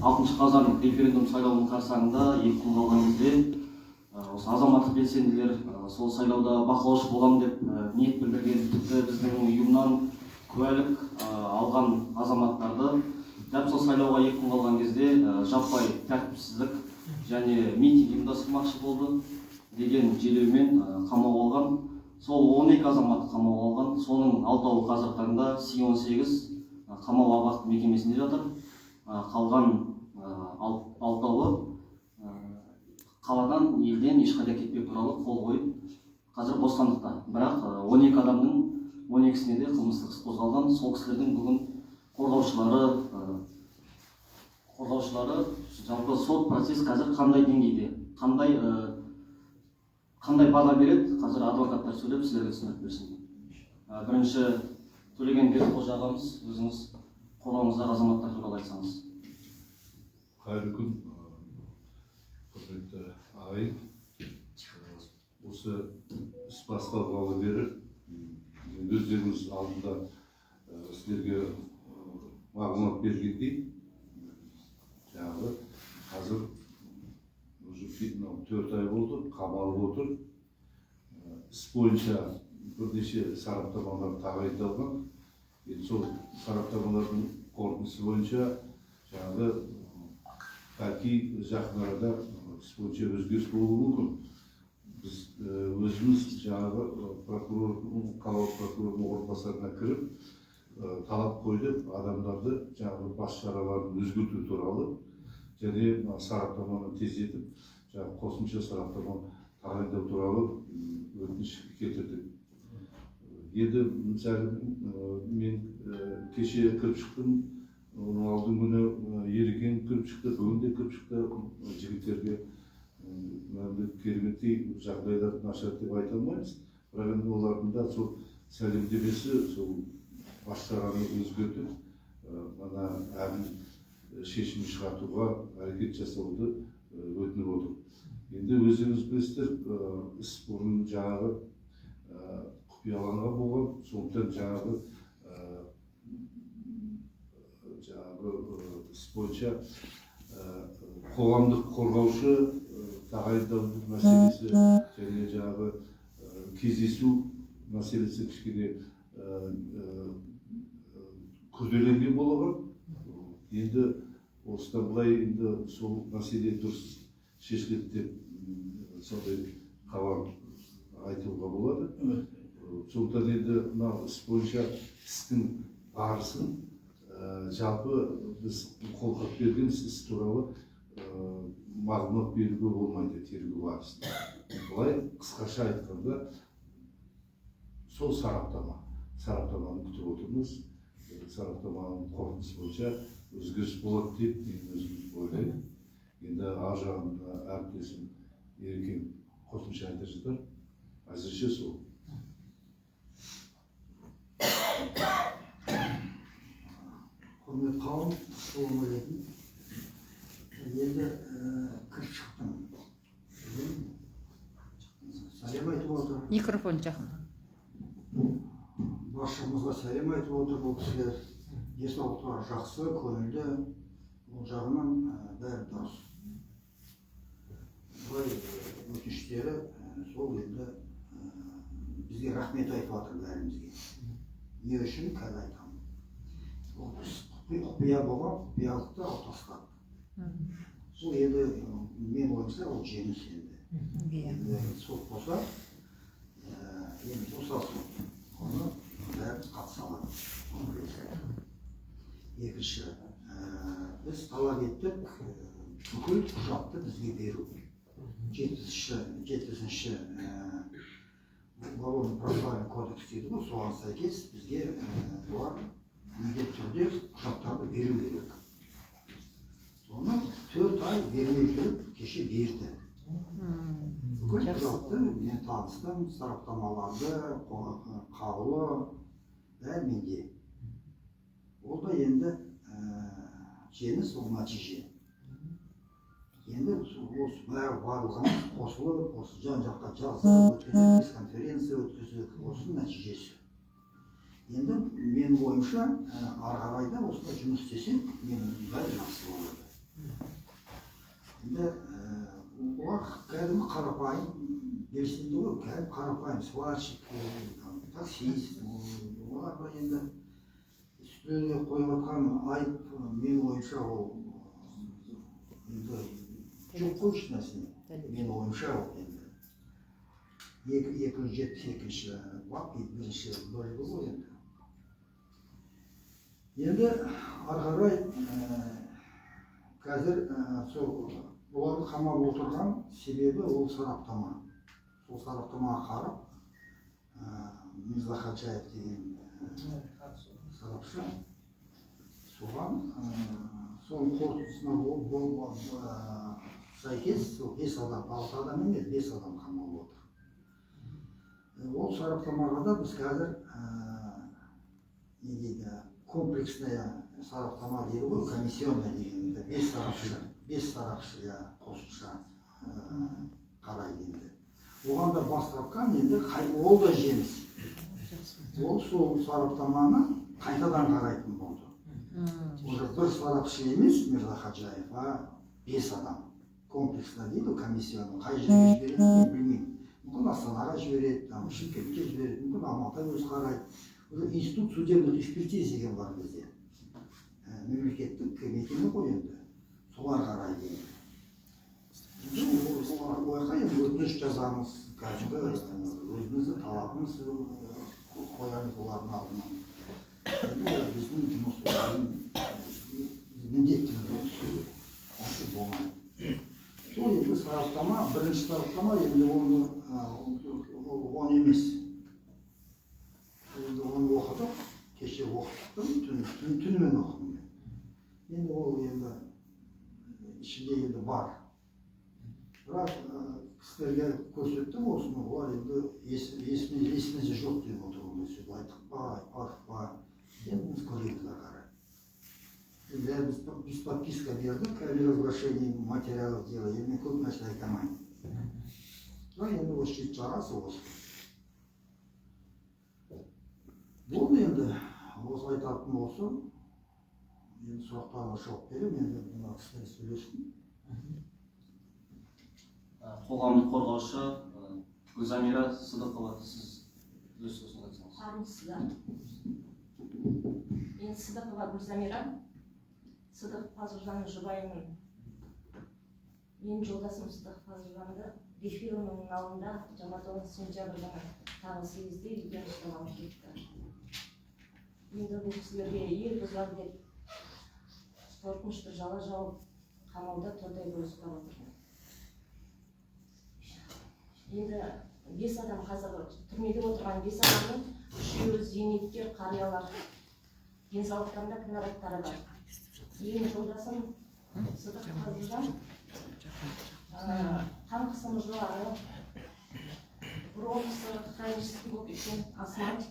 6 қазан референдум сайлауының қарсаңында 2 күн қалған кезде осы азаматтық белсенділер сол сайлауда бақылаушы боламын деп ниет білдірген, тіпті біздің ұйымнан куәлік алған азаматтарды дәл сол сайлауға 2 күн қалған кезде жаппай тәртіпсіздік және митинг ұйымдастырмақшы болды деген желеумен қамауға алған. Сол 12 азаматты қамауға алған. Соның 6-ы қазіргі таңда Си-18 қамау абақты мекемесінде жатыр. Қалған 6-ы қаладан, елден ешқайда кетпек туралы қол қойып, қазір бостандықта. Бірақ 12 адамның 12-сіне де қылмыстық іс қозғалған. Сол кісілердің бүгін қорғаушылары жалпы сот процесс қазір қандай деңгейде, қандай баға береді, қазір адвокаттар сөйлеп сіздерге түсіндіріп берсін. Бірінші Төлеген Бердіқожа ағамыз, өзіңіз қоғамымыздағы азаматтар туралы айтсаңыз. Қайырлы күн, құрметті ағайын. Осы іс басталғалы бері өздеріңіз алдында сіздерге мағлұмат бергендей, жаңағы қазір 4 ай болды, қамалып отыр. Іс бойынша бірнеше сараптамалар тағайындалған. Енді сол сараптамалардың қорытындысы бойынша жаңағы бәлки жақын арада іс бойынша өзгеріс болуы мүмкін. Біз өзіміз жаңағы қалалық прокурордың орынбасарына кіріп талап қойдық адамдарды жаңағы бас шараларын өзгерту туралы және сараптаманы тездетіп, қосымша сараптама тағайындау туралы өтініш кетірдік. Енді мысалы мен кеше кіріп шықтым, оның алдың күні Ерекен кіріп шықты, бүгін де кіріп шықты. Жігіттерге кереметтей жағдайлар нашар деп айта алмаймыз. Бірақ енді олардың да сол сәлемдемесі, сол бас шараны өзгертіп, әділ шешім шығартуға әрекет жасауды өтініп отыр. Енді өзіңіз білесіздер, іс бұрын жаңағы құпияланған болған, сондықтан жаңағы іс бойынша қоғамдық қорғаушы тағайындау мәселесі және жаңағы кездесу мәселесі кішкене күрделенген болған. Енді осыдан былай енді сол мәселе дұрыс шешіледі деп сондай хабар айтуға болады. Сондықтан енді мына іс бойынша істің барысын жалпы біз қолхат берген іс туралы мағлұмат беруге болмайды тергеу барысында. Былай қысқаша айтқанда сол сараптаманы күтіп отырмыз. Сараптаманың қорытындысы бойынша өзгеріс болады деп мен өзім ойлаймын. Енді ар жағында әріптесім Ерекен қосымша айта жатар. Әзірше сол. Құрмет қауым, солым ойлайтын. Енді кіріп шықтым. Сәлем айтып отыр. Микрофон жақын. Басшымызға сәлем айтып отыр бұл кісілер. Денсаулықтары жақсы, көңілді. Бұл жағынан бәрі дұрыс. Бұлай өтініштері сол енді бізге рахмет айтып отыр бәрімізге. Не үшін қазір айтамын. Ол құпия болған, құпиялықты алтасқан. Сол енді мен ойымша ол жеңіс енді. Сол болса, енді болсасын, оны бәріміз қатыса аламыз. Екінші, біз талап еттік бүкіл құжатты бізге беру. 70-ші Уголовный процессуальный кодекс дейді ғой, соған сәйкес бізге олар міндетті түрде құжаттарды беру керек. Соны 4 ай бермей жүріп, кеше берді. Бүкіл құжатты мен таныстым, сараптамаларды, қаулы бәрі менде. Ол да енді жеңіс, ол нәтиже. Енді осы барлығымыз қосылып, осы жан-жаққа жазып, өткізіп, конференция өткізіп, осы нәтижесі. Енді мен ойымша, ары қарай да осылай жұмыс істесек, мен бәрі жақсы болады. енді олар кәдімгі қарапайым белсенді ғой, кәдімгі қарапайым сварщик, таксист. Оларға енді үстіне қойып жатқан айып менің ойымша ол енді жоқ қой еш нәрсе. Менің ойымша ол енді 272-ші бап бірінші бөлігі ғой енді. Енді ары қарай қазір сол оларды қамап отырған себебі ол сараптама. Сол сараптамаға қарап Мырзахаджаев деген сарапшы соған соның қорытындысына сәйкес 5 адам, 6 адам емес 5 адам қамалып отыр. Ол сараптамаға да біз қазір не дейді, комплексная сараптама дейді ғой, комиссионная дегенде 5 сарапшы қосымша қарайды енді. Оған да бас тартқан енді ол да жеміс. Ол сол сараптаманы қайтадан қарайтын болды. Уже бір сарапшы емес Мырзахаджаев, а 5 адам. Комплексна дейді комиссияны қай жерге жібереді мен білмеймін. Мүмкін Астанаға жібереді, Шымкентке жібереді, мүмкін Алматыға өзі қарайды. Институт судебных экспертиз деген бар бізде. Мемлекеттік мекеме ғой енді. Солар қарайды. Ойға енді өтініш жазамыз, кәдімгі өзімізді талабымыз қоямыз олардың алдына. Біздің жұмысымыздың міндеттіміз осы болмайды. Сол енді сараптама, бірінші сараптама енді оны емес. Енді оны оқыдық, кеше оқыттым, түнімен оқыдым. Енді ол енді ішінде енді бар. Бірақ кісілерге көрсеттім осыны, олар енді есімізде жоқ деп отыр. Сөйтіп айтық па, айтпадық па, енді біз көреміз қарай. Енді біз подписка бердік, о неразглашении материалов дела, енді көп нәрсе айта алмаймын. Енді осы жет жарасы осы. Бұл енді осы айтатын осы. Енді сұрақтарға жауап беремін, енді мына кісілер сөйлесін. Қоғамдық қорғаушы Гүлзамира Сыдықова, сіз өз сөзін айтсаңыз. Армысыздар. Мен Сыдықова Гүлзамира, Сыдық Фазылжанның жұбайымын. Менің жолдасым Сыдық Фазылжанды Бефировнаның ауылында 29 сентябрьдің таңғы 8-де үйден ұсталып кетті. Енді бұл кісілерге ел бұзылады деп қорқынышты жала жауып қамауда 4 ай бойы ұстап отыр. Енді 5 адам қазір түрмеде отырған 5 адамның 3-еуі зейнеткер қариялар, денсаулықтарында кінәраттары бар. Менің жолдасым Сыдық Фазылжан қан қысымы жоғары, бронхысы хронический болып кеткен астматик,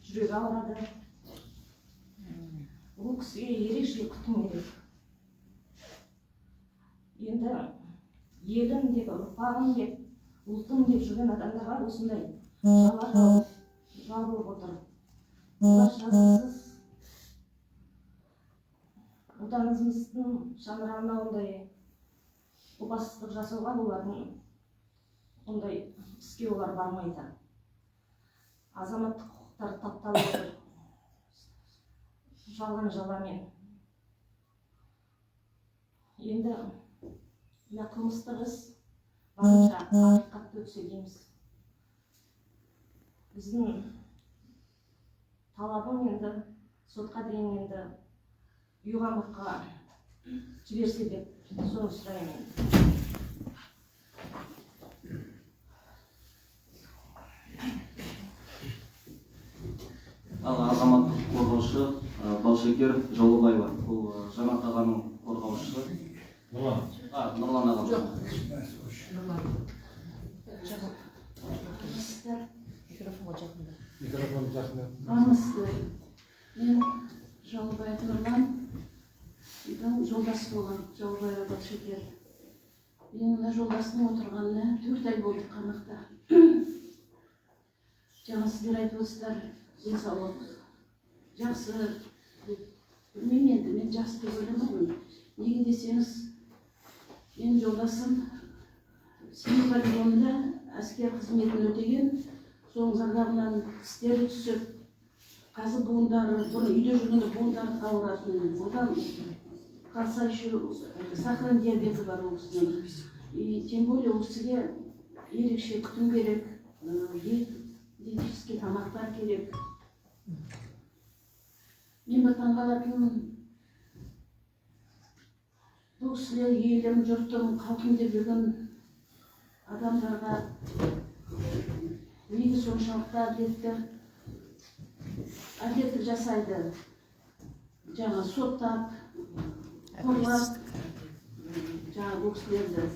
жүрегі ауырады. Бұл кісіге ерекше күтім керек. Енді елім деп, ұрпағым деп, ұлтым деп жүрген адамдарға осындай жала жабылып отыр. Олар жазықсыз отанымыздың шаңырағына ондай опасыздық жасауға олардың ондай іске олар бармайды. Азаматтық құқықтар тапталып отыр. Жалған жаламен. Енді мына қылмыстық іс барынша ақиқатты өтсе дейміз. Біздің талабым енді сотқа дейін енді үйғанлыққа жіберсе деп соны сұраймын. Ал азаматтық қорғаушы Балшекер Жолыбаева, бұл Жанат ағаның қорғаушысы. Нұрлан ағам. Жоқ. Микрофон жақында. Армысыздар. Мен Жолыбаев Нұрлан, жолдасы болған Жолыбаева Балшекер. Мен мына жолдасының отырғанына 4 ай болды қамақта. Жаңа сіздер айтып отырсыздар, денсаулық жақсы деп. Білмеймін енді, мен жақсы деп ойламаймын. Неге десеңіз, Менің жолдасым Семей полигонында әскер қызметін өтеген, соның зардабынан тістері түсіп, қазір буындары, бұрын үйде жүргенде буындары ауыратын, одан қалса еще сахарный диабеті бар ол кісінің. И тем более ол кісіге ерекше күтім керек, диетический тамақтар керек. Мен бір таңғалатыным, бұл кісілер елім, жұртым, халқым деп жүрген адамдарға неге соншалықты әділеттік жасайды. Жаңа соттап, қорлап, жаңа бұл кісілерді.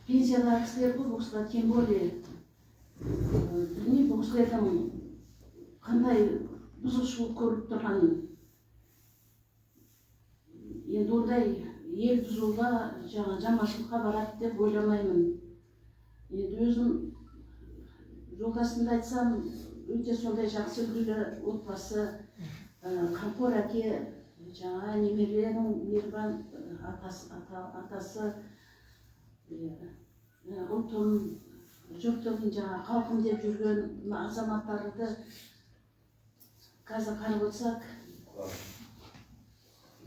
Пенсиядағы кісілер бұл кісілер, тем более, бұл кісілердің қандай бұзушылық көріп тұрғанын. Енді ондай ел бұзуға жаманшылыққа барады деп ойламаймын. Енді өзім жолдасымды айтсам, өте сондай жақсы үлгілі отбасы, қамқор әке, жаңа немерелердің мейірбан атасы, ұлтым, жұртым, жаңа халқым деп жүрген азаматтарды қазір қарап отырсақ,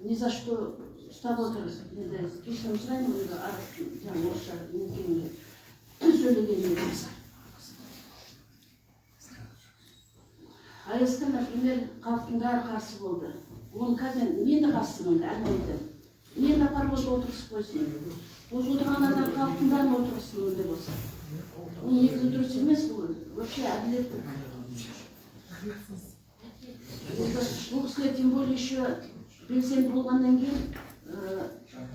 ни за что ұстап отыр. Енді кешірім сұраймын, жаңа орысша некемде сөйлегенімде. АЭС-ке, например, халықтың бәрі қарсы болды. Оны қазір мен де қарсымын, әлбетте. Мен де апарып отырғызып қойсын. Осы отырған адам халықтың бәрін отырғызсын ондай болса. Ол негізі дұрыс емес, бұл вообще әділет. Бұл кісілер тем более еще белсенді болғаннан кейін,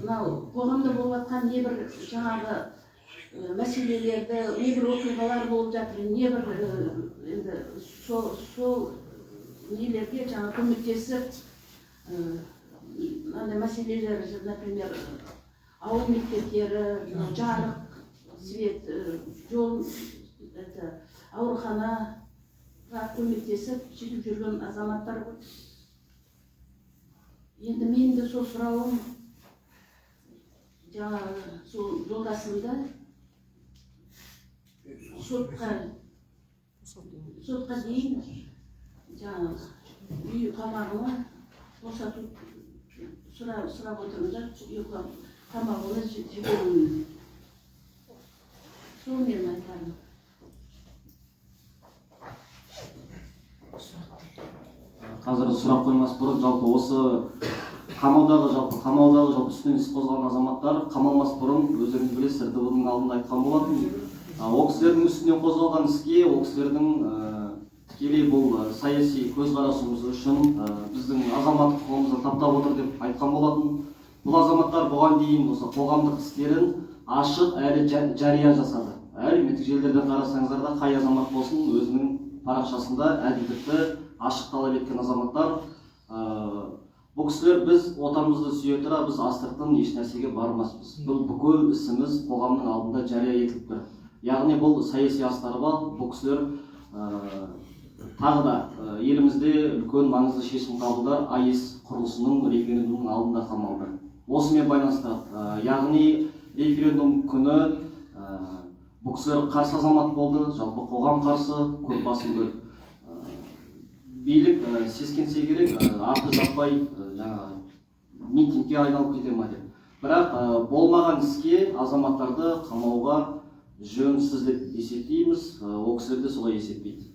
мынау қоғамда болып жатқан небір жаңағы мәселелерді, небір оқиғалар болып жатыр, небір енді сол нелерге жаңа көмектесіп, андай мәселелер, например, ауыл мектептері, жарық, свет, жол, ауруханаға көмектесіп, сөйтіп жүрген азаматтар ғой. Енді мен де сол сұрауым, жаңағы сол жолдасымды сотқа дейін жаңағы үй қамағына босату сұрап отырыңдар, үй қамағына жіберуін. Сол менің айтарым. Қазір сұрақ қоймас бұрын, жалпы осы қамаудағы үстінен іс қозғалған азаматтар қамалмас бұрын өздеріңіз білесіздер, ДБ-ның алдында айтқан болатын. Ол кісілердің үстінен қозғалған іске, ол кісілердің тікелей бұл саяси көзқарасымыз үшін біздің азаматтық құқығымызды таптап отыр деп айтқан болатын. Бұл азаматтар бұған дейін осы қоғамдық істерін ашық әрі жария жасады. Әлеуметтік желілерден қарасаңыздар да, қай азамат болсын өзінің парақшасында әділдікті ашық талап еткен азаматтар. Бұл кісілер біз отанымызды сүйе тұра, біз астыртын еш нәрсеге бармаспыз. Бұл бүкіл ісіміз қоғамның алдында жария етіліп тұр. Яғни бұл саяси астары бар. Бұл кісілер тағы да елімізде үлкен маңызды шешім қабылдар АЭС құрылысының референдумның алдында қамалды. Осымен байланыстырады. Яғни референдум күні бұл кісілер қарсы азамат болды, жалпы қоғам қарсы, көп басым бөліп. Билік сескенсе керек, аты жаппай митингке айналып кете ма деп. Бірақ болмаған іске азаматтарды қамауға жөнсіз деп есептейміз, ол кісілер де солай есептейді.